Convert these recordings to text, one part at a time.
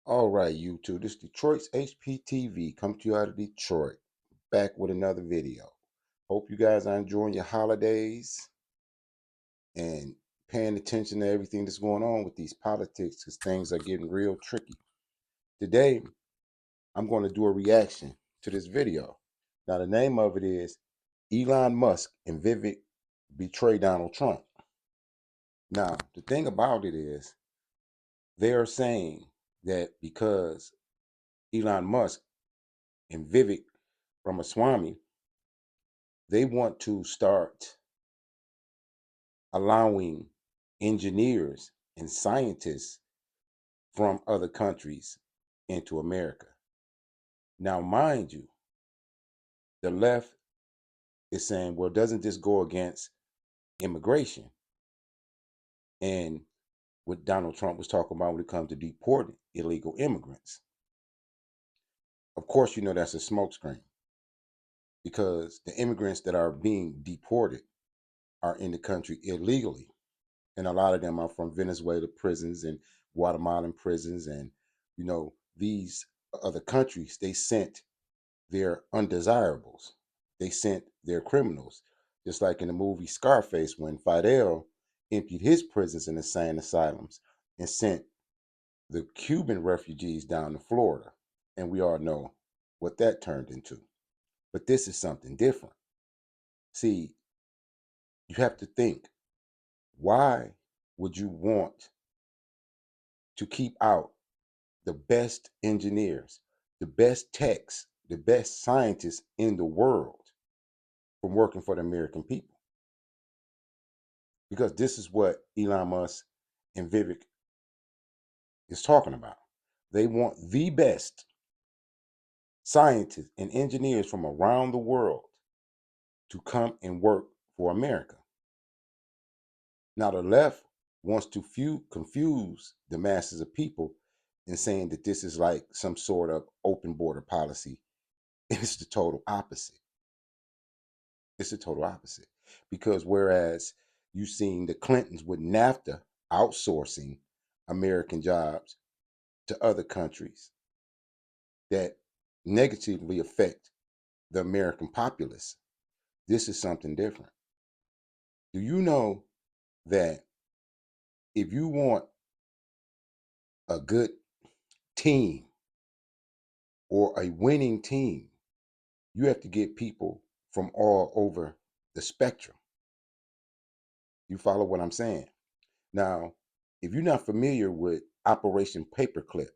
All right, YouTube. This is Detroit's HPTV. Come to you out of Detroit. Back with another video. Hope you guys are enjoying your holidays and paying attention to everything that's going on with these politics because things are getting real tricky. Today, I'm going to do a reaction to this video. Now, the name of it is Elon Musk and Vivek Betray Donald Trump. Now, the thing about it is, they are saying that because Elon Musk and Vivek Ramaswamy, they want to start allowing engineers and scientists from other countries into America. Now, mind you, the left is saying, well, doesn't this go against immigration? And what Donald Trump was talking about when it comes to deporting illegal immigrants. Of course, you know that's a smokescreen because the immigrants that are being deported are in the country illegally. And a lot of them are from Venezuela prisons and Guatemalan prisons, and these other countries. They sent their undesirables, they sent their criminals, just like in the movie Scarface when Fidel emptied his prisons and insane asylums and sent the Cuban refugees down to Florida, and we all know what that turned into. But this is something different. See, you have to think, why would you want to keep out the best engineers, the best techs, the best scientists in the world from working for the American people? Because this is what Elon Musk and Vivek is talking about. They want the best scientists and engineers from around the world to come and work for America. Now, the left wants to confuse the masses of people in saying that this is like some sort of open border policy. It's the total opposite. It's the total opposite. Because whereas you've seen the Clintons with NAFTA outsourcing American jobs to other countries that negatively affect the American populace, this is something different. Do you know that if you want a good team or a winning team, you have to get people from all over the spectrum? You follow what I'm saying? Now, if you're not familiar with Operation Paperclip,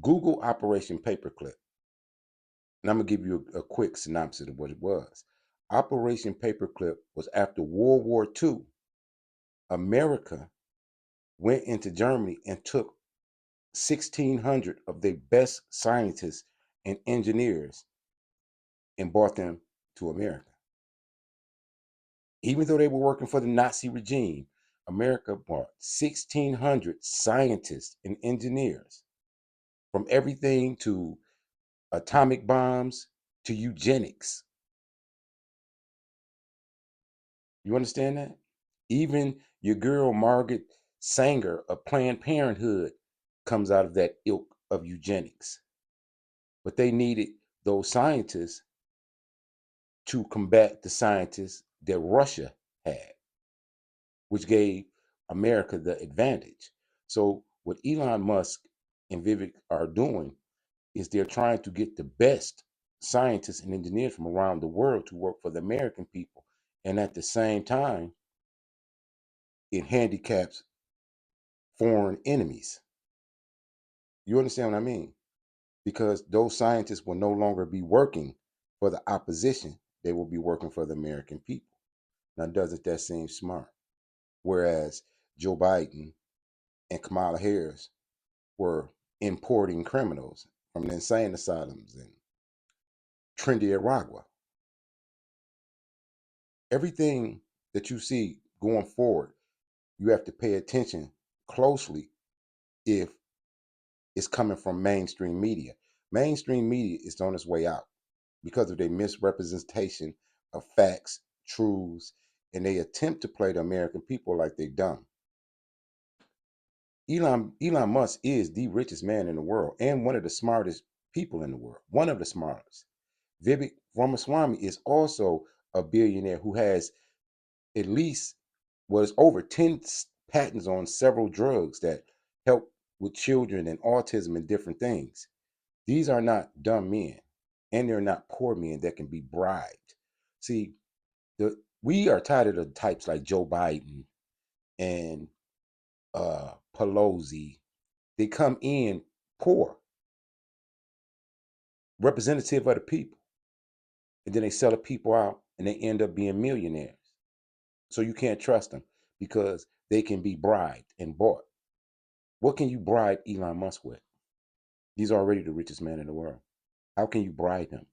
Google Operation Paperclip, and I'm going to give you a quick synopsis of what it was. Operation Paperclip was after World War II. America went into Germany and took 1,600 of their best scientists and engineers and brought them to America. Even though they were working for the Nazi regime, America brought 1,600 scientists and engineers from everything to atomic bombs to eugenics. You understand that? Even your girl Margaret Sanger of Planned Parenthood comes out of that ilk of eugenics. But they needed those scientists to combat the scientists that Russia had, which gave America the advantage. So what Elon Musk and Vivek are doing is they're trying to get the best scientists and engineers from around the world to work for the American people. And at the same time, it handicaps foreign enemies. You understand what I mean? Because those scientists will no longer be working for the opposition. They will be working for the American people. Now, doesn't that seem smart? Whereas Joe Biden and Kamala Harris were importing criminals from the insane asylums and Trinidad. Everything that you see going forward, you have to pay attention closely if it's coming from mainstream media. Mainstream media is on its way out because of their misrepresentation of facts, truths, and they attempt to play the American people like they're dumb. Elon Musk is the richest man in the world and one of the smartest people in the world. One of the smartest. Vivek Ramaswamy is also a billionaire who has at least was over 10 patents on several drugs that help with children and autism and different things. These are not dumb men, and they're not poor men that can be bribed. See, we are tired of the types like Joe Biden and Pelosi. They come in poor, representative of the people, and then they sell the people out, and they end up being millionaires. So you can't trust them because they can be bribed and bought. What can you bribe Elon Musk with? He's already the richest man in the world. How can you bribe him?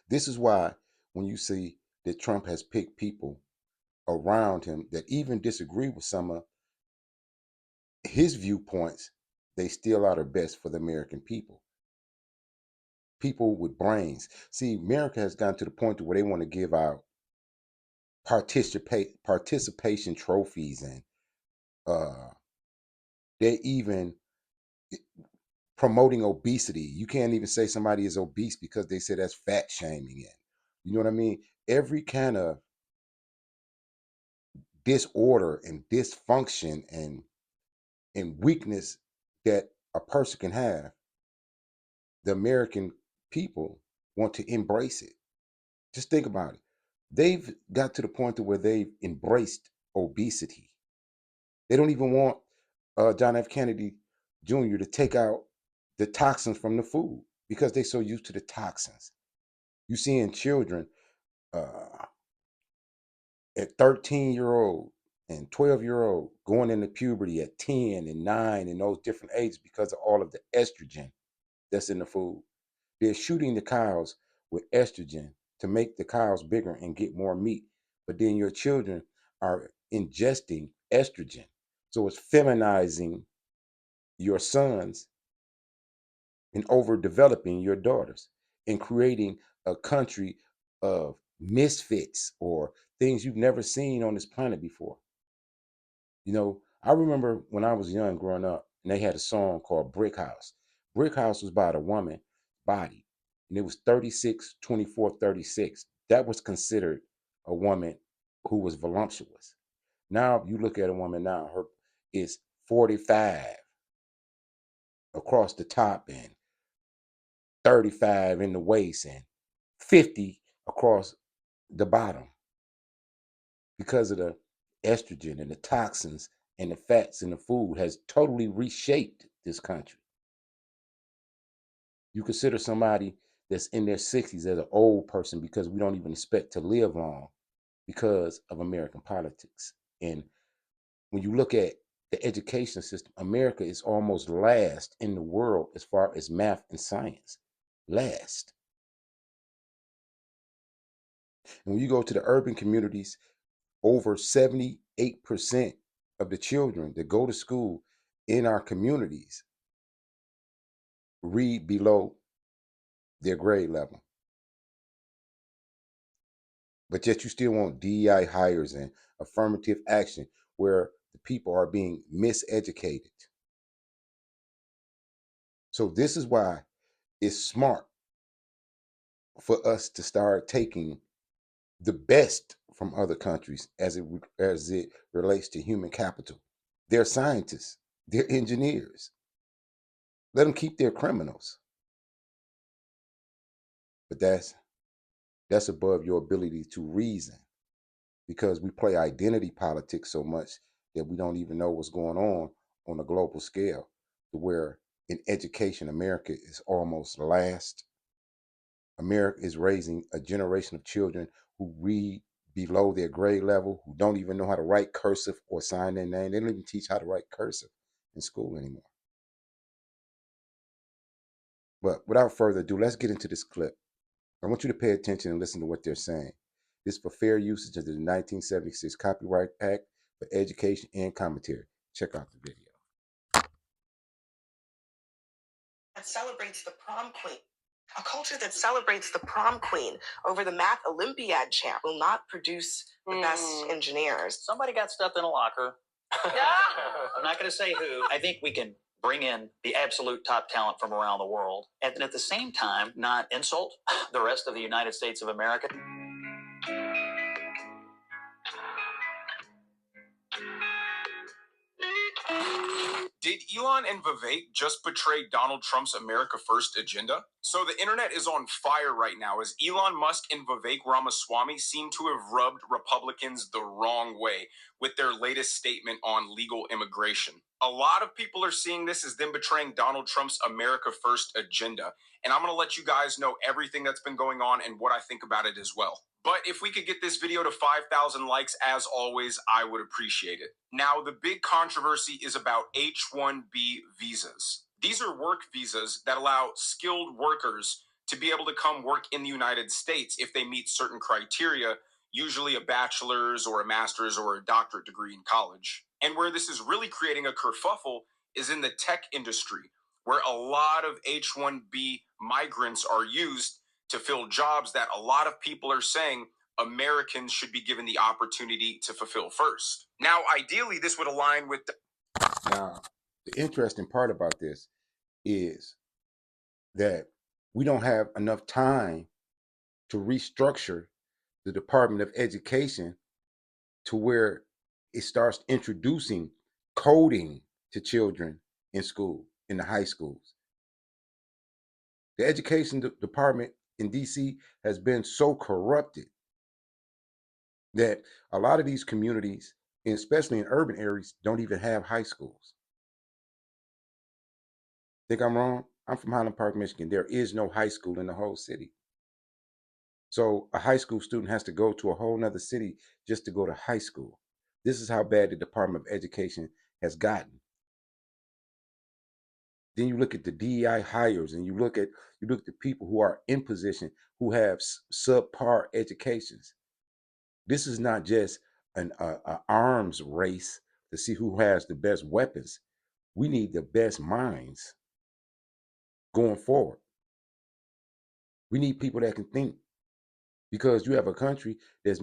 This is why when you see that Trump has picked people around him that even disagree with some of his viewpoints, they still are the best for the American people. People with brains. See, America has gotten to the point to where they want to give out participation trophies, and they even promoting obesity. You can't even say somebody is obese because they say that's fat shaming. And you know what I mean? Every kind of disorder and dysfunction and weakness that a person can have, the American people want to embrace it. Just think about it. They've got to the point to where they've embraced obesity. They don't even want John F. Kennedy Jr. to take out the toxins from the food because they're so used to the toxins. You seeing children uh, at 13-year-old and 12-year-old going into puberty at 10 and 9 and those different ages because of all of the estrogen that's in the food. They're shooting the cows with estrogen to make the cows bigger and get more meat. But then your children are ingesting estrogen. So it's feminizing your sons and overdeveloping your daughters and creating a country of misfits or things you've never seen on this planet before. You know, I remember when I was young growing up, and they had a song called Brick House. Brick House was about a woman body, and it was 36, 24, 36. That was considered a woman who was voluptuous. Now, you look at a woman now, her is 45 across the top and 35 in the waist and 50 across the bottom because of the estrogen and the toxins and the fats in the food has totally reshaped this country. You consider somebody that's in their 60s as an old person because we don't even expect to live long because of American politics. And when you look at the education system, America is almost last in the world as far as math and science. Last. And when you go to the urban communities, over 78% of the children that go to school in our communities read below their grade level. But yet you still want DEI hires and affirmative action where the people are being miseducated. So this is why it's smart for us to start taking the best from other countries as it relates to human capital. They're scientists, they're engineers. Let them keep their criminals. But that's above your ability to reason because we play identity politics so much that we don't even know what's going on a global scale, to where in education America is almost last. America is raising a generation of children who read below their grade level, who don't even know how to write cursive or sign their name. They don't even teach how to write cursive in school anymore. But without further ado, let's get into this clip. I want you to pay attention and listen to what they're saying. This for fair usage of the 1976 Copyright Act for education and commentary. Check out the video. That celebrates the prom queen. A culture that celebrates the prom queen over the math Olympiad champ will not produce the best engineers. Somebody got stuffed in a locker. I'm not going to say who. I think we can bring in the absolute top talent from around the world, and at the same time, not insult the rest of the United States of America. Did Elon and Vivek just betray Donald Trump's America First agenda? So the internet is on fire right now as Elon Musk and Vivek Ramaswamy seem to have rubbed Republicans the wrong way with their latest statement on legal immigration. A lot of people are seeing this as them betraying Donald Trump's America First agenda. And I'm going to let you guys know everything that's been going on and what I think about it as well. But if we could get this video to 5,000 likes, as always, I would appreciate it. Now, the big controversy is about H-1B visas. These are work visas that allow skilled workers to be able to come work in the United States if they meet certain criteria, usually a bachelor's or a master's or a doctorate degree in college. And where this is really creating a kerfuffle is in the tech industry, where a lot of H-1B migrants are used to fill jobs that a lot of people are saying Americans should be given the opportunity to fulfill first. Now, ideally, this would align with Now, the interesting part about this is that we don't have enough time to restructure the Department of Education to where it starts introducing coding to children in school, in the high schools. The education department in DC has been so corrupted that a lot of these communities, especially in urban areas, don't even have high schools. Think I'm wrong? I'm from Highland Park, Michigan. There is no high school in the whole city. So a high school student has to go to a whole nother city just to go to high school. This is how bad the Department of Education has gotten. Then you look at the DEI hires, and you look at the people who are in position who have subpar educations. This is not just an arms race to see who has the best weapons. We need the best minds going forward. We need people that can think, because you have a country that's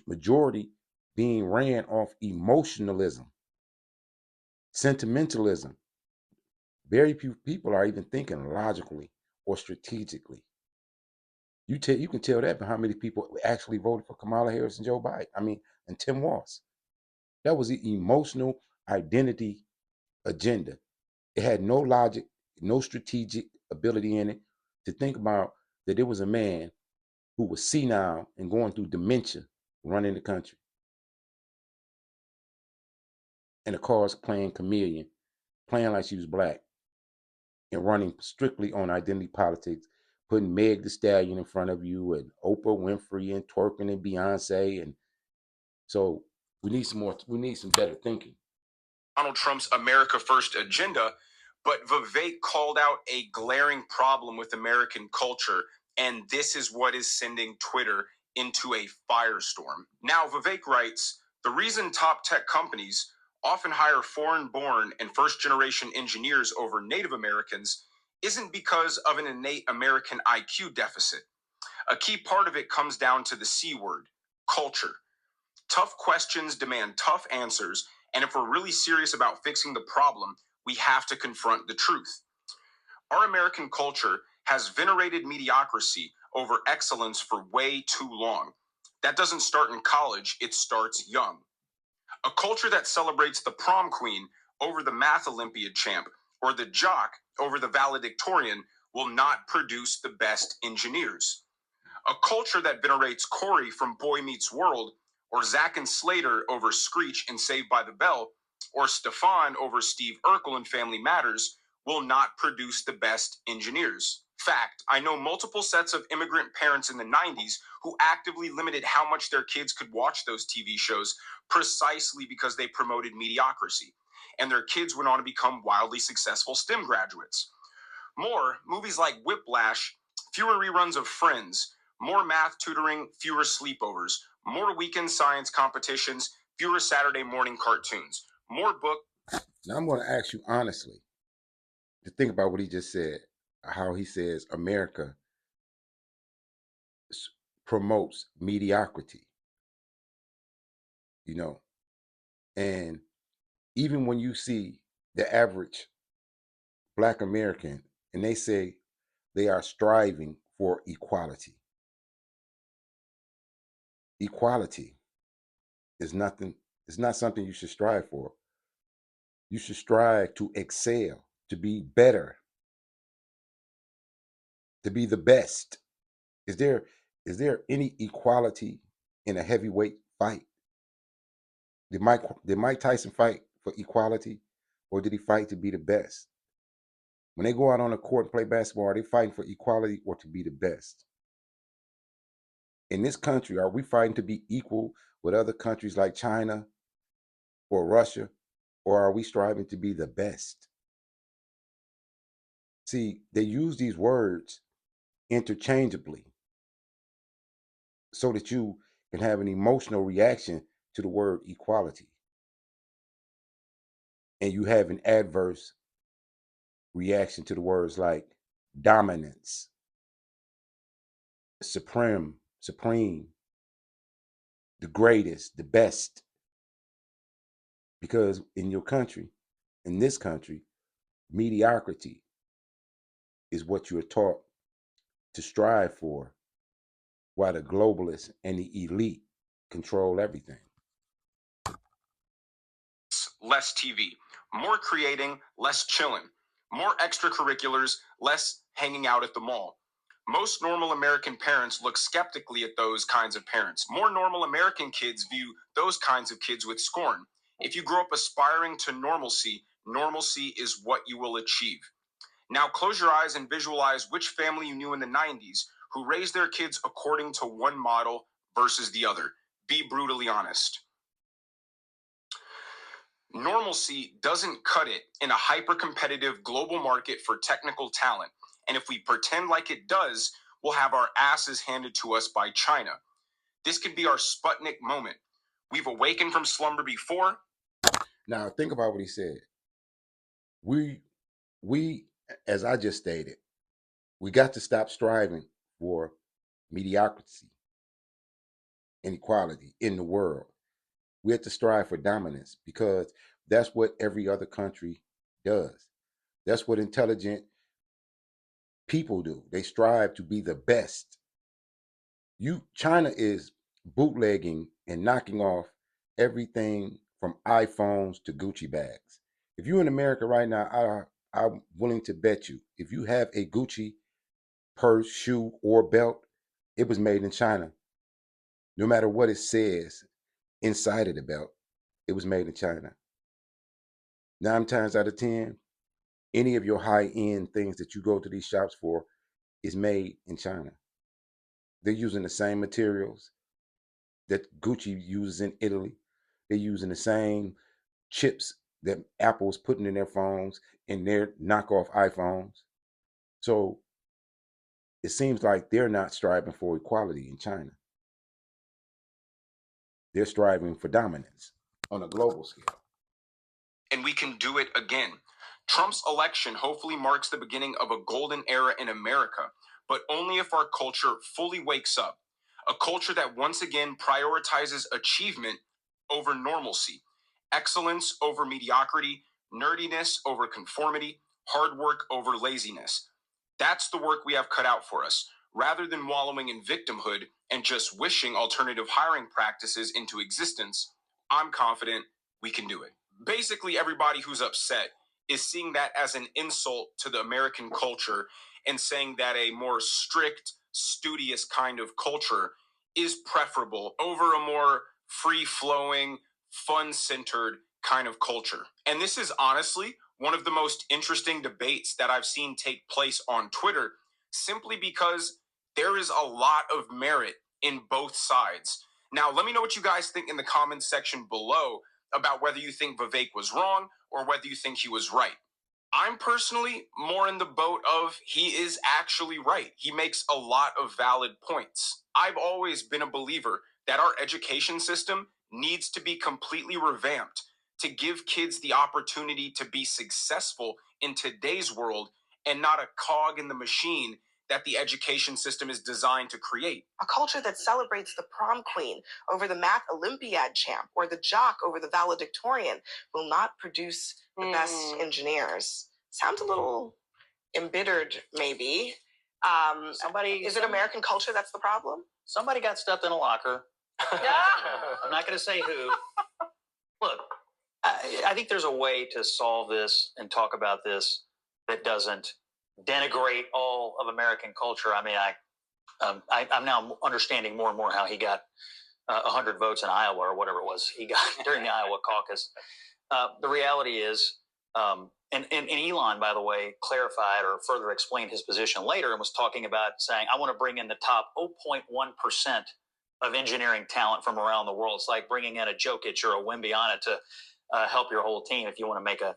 majority being ran off emotionalism, sentimentalism. Very few people are even thinking logically or strategically. You can tell that by how many people actually voted for Kamala Harris and Joe Biden. And Tim Walz. That was the emotional identity agenda. It had no logic, no strategic ability in it to think about that there was a man who was senile and going through dementia running the country. And of course, playing chameleon, playing like she was black, and running strictly on identity politics, putting Meg the Stallion in front of you and Oprah Winfrey and twerking and Beyonce. And so we need some better thinking. Donald Trump's America First agenda, but Vivek called out a glaring problem with American culture, and this is what is sending Twitter into a firestorm. Now, Vivek writes, the reason top tech companies often hire foreign-born and first-generation engineers over Native Americans isn't because of an innate American IQ deficit. A key part of it comes down to the C word, culture. Tough questions demand tough answers, and if we're really serious about fixing the problem, we have to confront the truth. Our American culture has venerated mediocrity over excellence for way too long. That doesn't start in college, it starts young. A culture that celebrates the prom queen over the math Olympiad champ or the jock over the valedictorian will not produce the best engineers. A culture that venerates Corey from Boy Meets World, or Zack and Slater over Screech and Saved by the Bell, or Stefan over Steve Urkel in Family Matters, will not produce the best engineers. Fact, I know multiple sets of immigrant parents in the 90s who actively limited how much their kids could watch those TV shows precisely because they promoted mediocrity, and their kids went on to become wildly successful STEM graduates. More, movies like Whiplash, fewer reruns of Friends, more math tutoring, fewer sleepovers, more weekend science competitions, fewer Saturday morning cartoons, more book. Now I'm going to ask you honestly to think about what he just said, how he says America promotes mediocrity. You know, And even when you see the average Black American and they say they are striving for equality, equality is nothing, it's not something you should strive for. You should strive to excel, to be better, to be the best. Is there any equality in a heavyweight fight? Did Mike Tyson fight for equality, or did he fight to be the best? When they go out on the court and play basketball, are they fighting for equality or to be the best? In this country, are we fighting to be equal with other countries like China or Russia, or are we striving to be the best? See, they use these words interchangeably so that you can have an emotional reaction to the word equality, and you have an adverse reaction to the words like dominance, supreme, the greatest, the best. Because in your country, in this country, mediocrity is what you're taught to strive for, while the globalists and the elite control everything. Less TV, more creating, less chilling, more extracurriculars, less hanging out at the mall. Most normal American parents look skeptically at those kinds of parents. More normal American kids view those kinds of kids with scorn. If you grow up aspiring to normalcy, normalcy is what you will achieve. Now close your eyes and visualize which family you knew in the 90s who raised their kids according to one model versus the other. Be brutally honest. Normalcy doesn't cut it in a hyper-competitive global market for technical talent. And if we pretend like it does, we'll have our asses handed to us by China. This could be our Sputnik moment. We've awakened from slumber before. Now think about what he said. We, as I just stated, we got to stop striving for mediocrity, inequality in the world. We have to strive for dominance because that's what every other country does. That's what intelligent people do. They strive to be the best. China is bootlegging and knocking off everything from iPhones to Gucci bags. If you're in America right now, I'm willing to bet you if you have a Gucci purse, shoe, or belt, it was made in China. No matter what it says inside of the belt, it was made in China. 9 times out of 10, any of your high-end things that you go to these shops for is made in China. They're using the same materials that Gucci uses in Italy. They're using the same chips that Apple's putting in their phones and their knockoff iPhones. So it seems like they're not striving for equality in China. They're striving for dominance on a global scale. And we can do it again. Trump's election hopefully marks the beginning of a golden era in America, but only if our culture fully wakes up. A culture that once again prioritizes achievement over normalcy, excellence over mediocrity, nerdiness over conformity, hard work over laziness. That's the work we have cut out for us. Rather than wallowing in victimhood and just wishing alternative hiring practices into existence, I'm confident we can do it. Basically, everybody who's upset is seeing that as an insult to the American culture and saying that a more strict, studious kind of culture is preferable over a more free-flowing, fun-centered kind of culture. And this is honestly one of the most interesting debates that I've seen take place on Twitter, simply because there is a lot of merit in both sides. Now, let me know what you guys think in the comments section below about whether you think Vivek was wrong or whether you think he was right. I'm personally more in the boat of he is actually right. He makes a lot of valid points. I've always been a believer that our education system needs to be completely revamped to give kids the opportunity to be successful in today's world and not a cog in the machine that the education system is designed to create. A culture that celebrates the prom queen over the math Olympiad champ or the jock over the valedictorian will not produce the best engineers. Sounds a little embittered, maybe. Is it American culture that's the problem? Somebody got stuffed in a locker. I'm not going to say who. Look, I think there's a way to solve this and talk about this that doesn't denigrate all of American culture. I mean, I'm now understanding more and more how he got 100 votes in Iowa or whatever it was he got during the Iowa caucus. The reality is, and Elon, by the way, clarified or further explained his position later and was talking about saying, I want to bring in the top 0.1% of engineering talent from around the world. It's like bringing in a Jokic or a Wembyana to help your whole team if you want to make a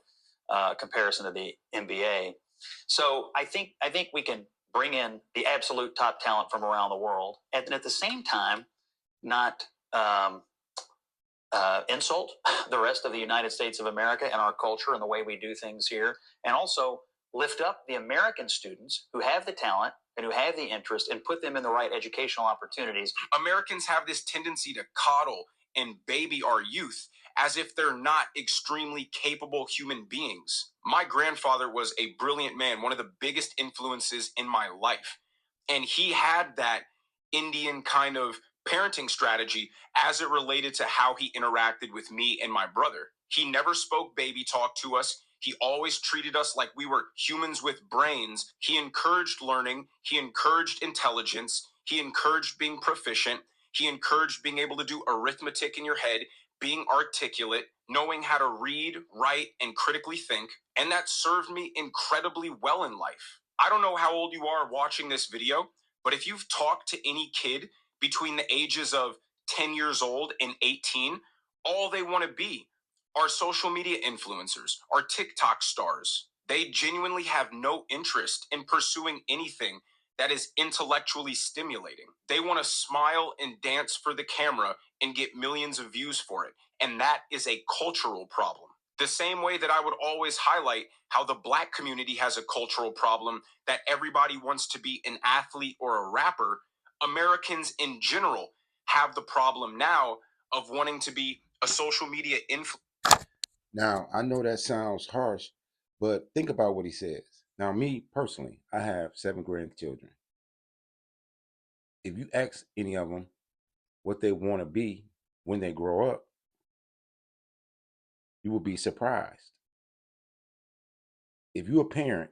comparison to the NBA. So I think we can bring in the absolute top talent from around the world, and at the same time, not insult the rest of the United States of America and our culture and the way we do things here, and also lift up the American students who have the talent and who have the interest and put them in the right educational opportunities. Americans have this tendency to coddle and baby our youth as if they're not extremely capable human beings. My grandfather was a brilliant man, one of the biggest influences in my life. And he had that Indian kind of parenting strategy as it related to how he interacted with me and my brother. He never spoke baby talk to us. He always treated us like we were humans with brains. He encouraged learning. He encouraged intelligence. He encouraged being proficient. He encouraged being able to do arithmetic in your head, being articulate, knowing how to read, write, and critically think. And that served me incredibly well in life. I don't know how old you are watching this video, but if you've talked to any kid between the ages of 10 years old and 18, all they want to be are social media influencers, are TikTok stars. They genuinely have no interest in pursuing anything that is intellectually stimulating. They want to smile and dance for the camera and get millions of views for it. And that is a cultural problem. The same way that I would always highlight how the Black community has a cultural problem that everybody wants to be an athlete or a rapper, Americans in general have the problem now of wanting to be a social media influencer. Now, I know that sounds harsh, but think about what he says. Now, me personally, I have 7 grandchildren. If you ask any of them what they want to be when they grow up, you will be surprised. If you're a parent,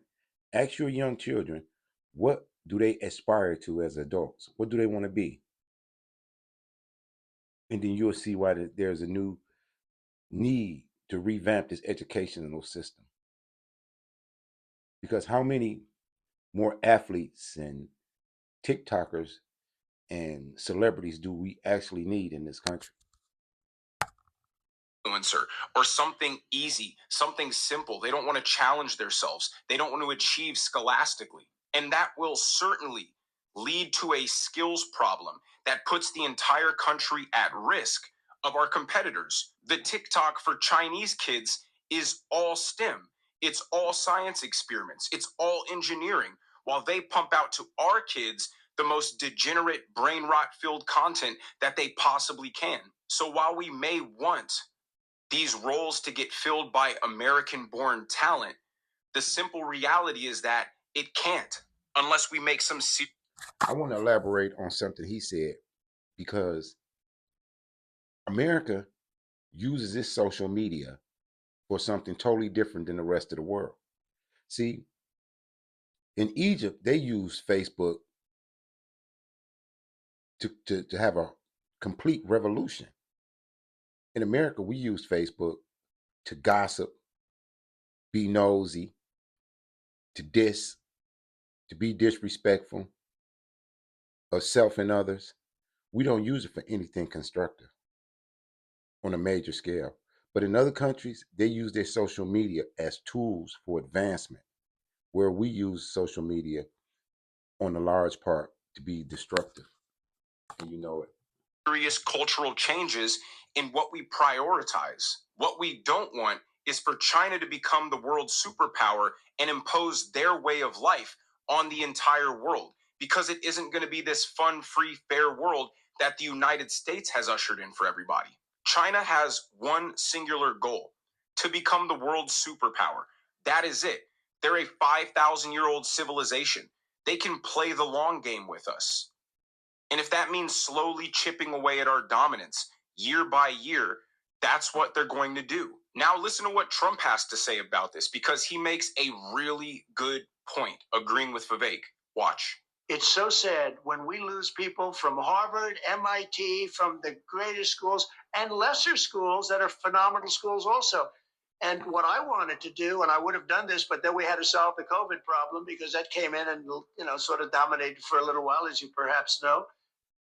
ask your young children, what do they aspire to as adults? What do they want to be? And then you'll see why there's a new need to revamp this educational system. Because how many more athletes and TikTokers and celebrities do we actually need in this country? Influencer or something easy, something simple. They don't want to challenge themselves. They don't want to achieve scholastically. And that will certainly lead to a skills problem that puts the entire country at risk of our competitors. The TikTok for Chinese kids is all STEM. It's all science experiments. It's all engineering. While they pump out to our kids the most degenerate, brain rot filled content that they possibly can. So while we may want these roles to get filled by American-born talent, the simple reality is that it can't unless we make some. I want to elaborate on something he said, because America uses this social media for something totally different than the rest of the world. See, in Egypt, they use Facebook to have a complete revolution. In America, we use Facebook to gossip, be nosy, to diss, to be disrespectful of self and others. We don't use it for anything constructive on a major scale. But in other countries, they use their social media as tools for advancement, where we use social media on a large part to be destructive. And you know it. Serious cultural changes in what we prioritize. What we don't want is for China to become the world superpower and impose their way of life on the entire world, because it isn't going to be this fun, free, fair world that the United States has ushered in for everybody. China has one singular goal: to become the world's superpower. That is it. They're a 5,000-year-old civilization. They can play the long game with us. And if that means slowly chipping away at our dominance year by year, that's what they're going to do. Now listen to what Trump has to say about this, because he makes a really good point, agreeing with Vivek. Watch. It's so sad when we lose people from Harvard, MIT, from the greatest schools and lesser schools that are phenomenal schools also. And what I wanted to do, and I would have done this, but then we had to solve the COVID problem because that came in and, sort of dominated for a little while, as you perhaps know.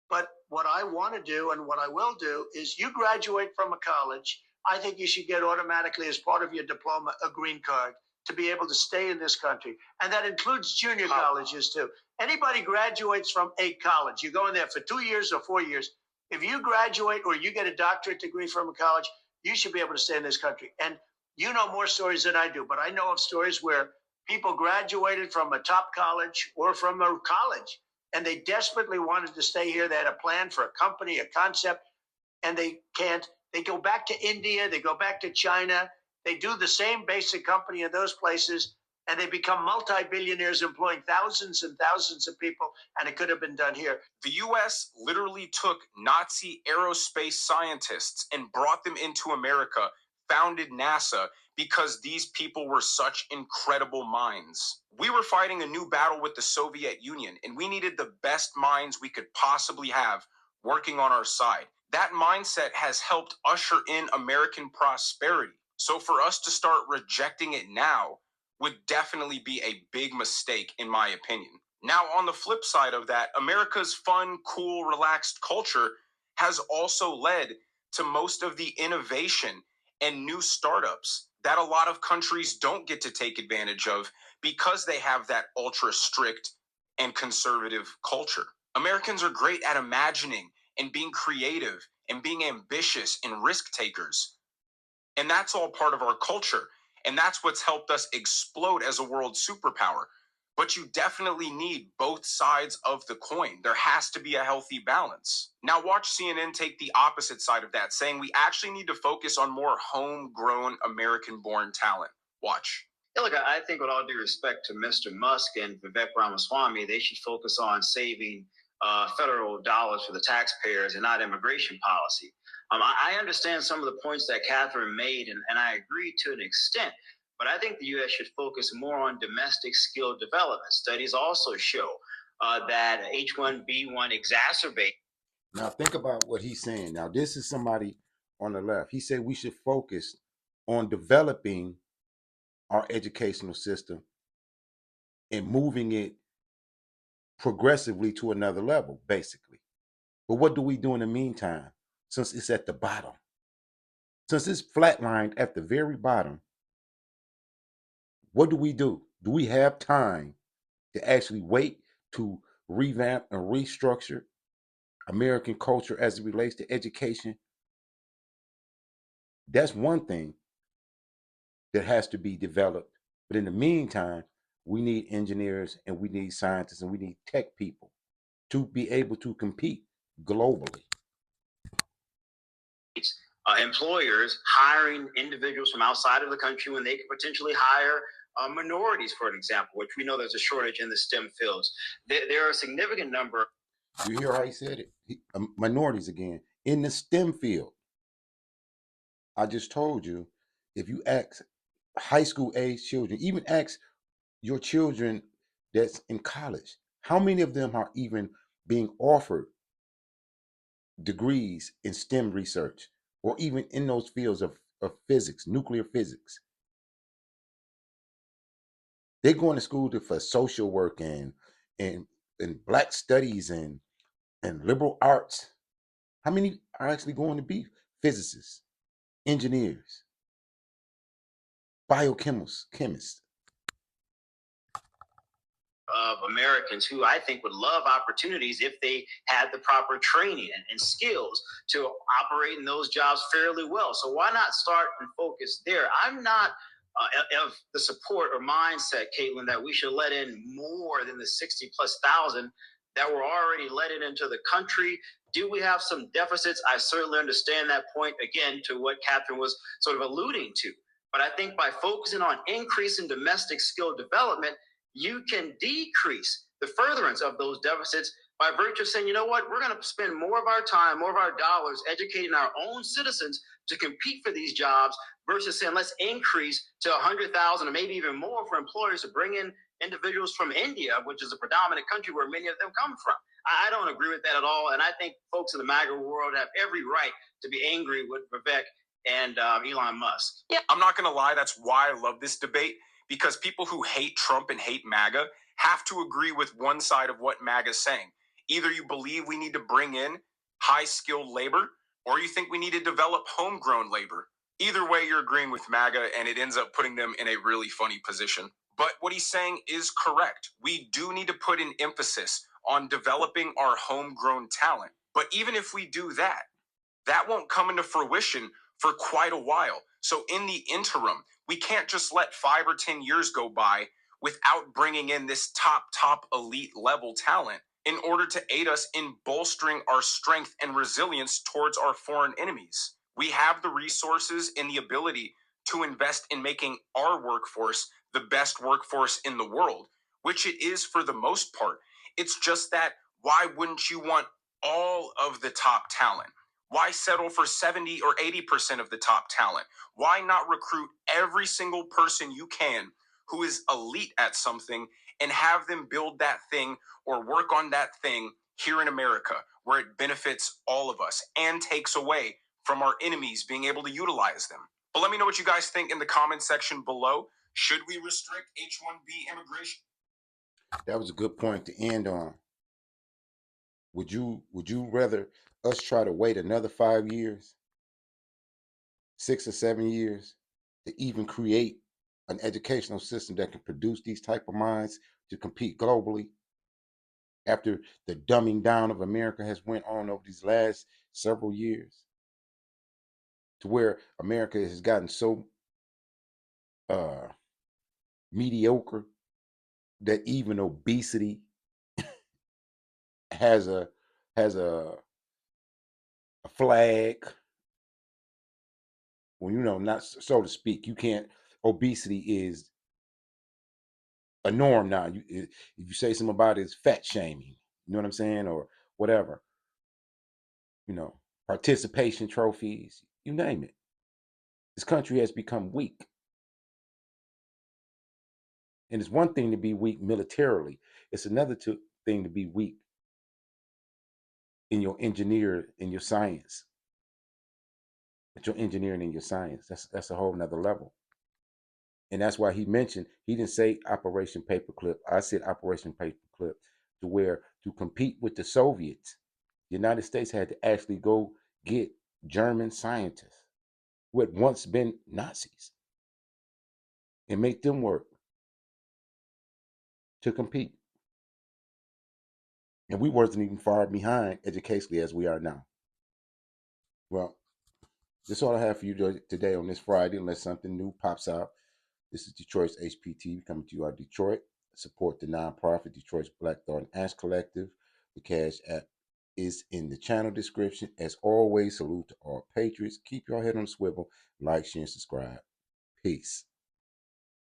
But what I want to do and what I will do is, you graduate from a college, I think you should get automatically, as part of your diploma, a green card to be able to stay in this country. And that includes junior colleges too. Anybody graduates from a college, you go in there for 2 years or 4 years. If you graduate or you get a doctorate degree from a college, you should be able to stay in this country. And you know more stories than I do, but I know of stories where people graduated from a top college or from a college, and they desperately wanted to stay here. They had a plan for a company, a concept, and they can't. They go back to India, they go back to China, they do the same basic company in those places, and they become multi-billionaires employing thousands and thousands of people, and it could have been done here. The US literally took Nazi aerospace scientists and brought them into America, founded NASA, because these people were such incredible minds. We were fighting a new battle with the Soviet Union, and we needed the best minds we could possibly have working on our side. That mindset has helped usher in American prosperity. So for us to start rejecting it now would definitely be a big mistake, in my opinion. Now, on the flip side of that, America's fun, cool, relaxed culture has also led to most of the innovation and new startups that a lot of countries don't get to take advantage of because they have that ultra strict and conservative culture. Americans are great at imagining and being creative and being ambitious and risk takers. And that's all part of our culture. And that's what's helped us explode as a world superpower. But you definitely need both sides of the coin. There has to be a healthy balance. Now watch CNN take the opposite side of that, saying we actually need to focus on more homegrown American-born talent. Watch. Yeah, look, I think with all due respect to Mr. Musk and Vivek Ramaswamy, they should focus on saving federal dollars for the taxpayers and not immigration policy. I understand some of the points that Catherine made, and I agree to an extent, but I think the U.S. should focus more on domestic skill development. Studies also show that H-1B exacerbate. Now think about what he's saying. Now this is somebody on the left. He said we should focus on developing our educational system and moving it progressively to another level, basically. But what do we do in the meantime, since it's at the bottom? Since it's flatlined at the very bottom, what do we do? Do we have time to actually wait to revamp and restructure American culture as it relates to education? That's one thing that has to be developed. But in the meantime, we need engineers and we need scientists and we need tech people to be able to compete globally. Employers hiring individuals from outside of the country when they could potentially hire minorities, for an example, which we know there's a shortage in the STEM fields. There are a significant number. You hear how he said it? Minorities again in the STEM field. I just told you, if you ask high school age children, even ask your children that's in college, how many of them are even being offered degrees in STEM research or even in those fields of physics, nuclear physics? They're going to school for social work and black studies and liberal arts. How many are actually going to be physicists, engineers, chemists? Of Americans who I think would love opportunities if they had the proper training and skills to operate in those jobs fairly well. So why not start and focus there? I'm not of the support or mindset, Caitlin, that we should let in more than the 60,000+ that were already let into the country? Do we have some deficits? I certainly understand that point, again, to what Catherine was sort of alluding to. But I think by focusing on increasing domestic skill development, you can decrease the furtherance of those deficits by virtue of saying, you know what, we're going to spend more of our time, more of our dollars educating our own citizens to compete for these jobs versus saying, let's increase to 100,000 or maybe even more for employers to bring in individuals from India, which is a predominant country where many of them come from. I don't agree with that at all. And I think folks in the MAGA world have every right to be angry with Vivek and Elon Musk. Yeah. I'm not going to lie. That's why I love this debate, because people who hate Trump and hate MAGA have to agree with one side of what MAGA is saying. Either you believe we need to bring in high-skilled labor, or you think we need to develop homegrown labor. Either way, you're agreeing with MAGA, and it ends up putting them in a really funny position. But what he's saying is correct. We do need to put an emphasis on developing our homegrown talent. But even if we do that, that won't come into fruition for quite a while. So in the interim, we can't just let 5 or 10 years go by without bringing in this top elite level talent in order to aid us in bolstering our strength and resilience towards our foreign enemies. We have the resources and the ability to invest in making our workforce the best workforce in the world, which it is for the most part. It's just that, why wouldn't you want all of the top talent? Why settle for 70 or 80% of the top talent? Why not recruit every single person you can who is elite at something and have them build that thing or work on that thing here in America, where it benefits all of us and takes away from our enemies being able to utilize them? But let me know what you guys think in the comment section below. Should we restrict H-1B immigration? That was a good point to end on. Would you rather us try to wait another 5 years, 6 or 7 years, to even create an educational system that can produce these type of minds to compete globally, after the dumbing down of America has went on over these last several years, to where America has gotten so mediocre that even obesity has a flag? Well, not so to speak. You can't. Obesity is a norm now. If you say something about it, it's fat shaming. You know what I'm saying, or whatever. Participation trophies. You name it. This country has become weak, and it's one thing to be weak militarily. It's another thing to be weak in your science. But your engineering and your science, that's a whole nother level. And that's why he didn't say Operation Paperclip. I said Operation Paperclip, to where to compete with the Soviets, the United States had to actually go get German scientists who had once been Nazis and make them work to compete. And we wasn't even far behind educationally as we are now. Well, that's all I have for you today on this Friday, unless something new pops out. This is Detroit's HPT coming to you out of Detroit. Support the nonprofit Detroit's Black Thought and Ash Collective. The Cash App is in the channel description. As always, salute to all patriots. Keep your head on the swivel. Like, share, and subscribe. Peace.